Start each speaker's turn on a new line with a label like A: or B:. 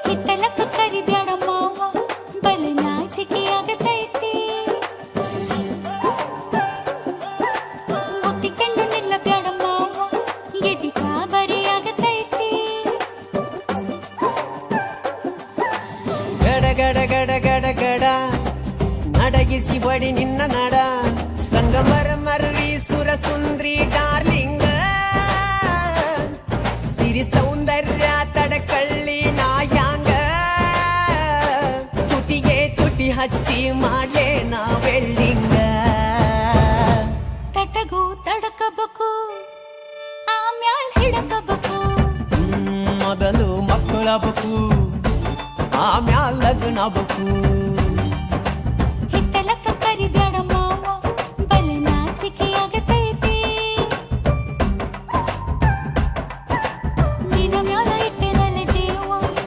A: ಹಿತ್ತಲಕ್ಕ ಕರಿಬ್ಯಾಡ ಮಾವ ಬಲ ನಾಚಿಕೆ ಆಗತೈತಿ ಒತ್ತಿಕೊಂಡು ನಿಲ್ಲಬ್ಯಾಡ ಮಾವ ಎದಿ ಗಾಬರಿ ಆಗತೈತಿ
B: ಗಡ ಗಡ ಗಡ ಗಡ ಗಡ ನಡಗಿಸಿ ಬಡಿ ನಿನ್ನ ನಡ ಸಂಗಮರ ಮರ್ರಿ ಸುರ ಸುಂದ್ರಿ ಡಾರ್ಲಿಂಗ ಸಿರಿ ಸೌಂದರ್ಯ ತಡಕಳ್ಳಿ ನಾಯಾಂಗ ತುಟಿಗೆ ತುಟಿ ಹಚ್ಚಿ ಮಾಡ್ಲೆ ನಾವೆಲ್ಲಿಂಗ
A: ತಟಗೂ ತಡಕಬೇಕು ಆಮ್ಯಾಲ್ ಹಿಡಕಬೇಕು
B: ಮೊದಲು ಮಕ್ಕಳಬೇಕು ಆಮ್ಯಾಲ ಲಗ್ನಬೇಕು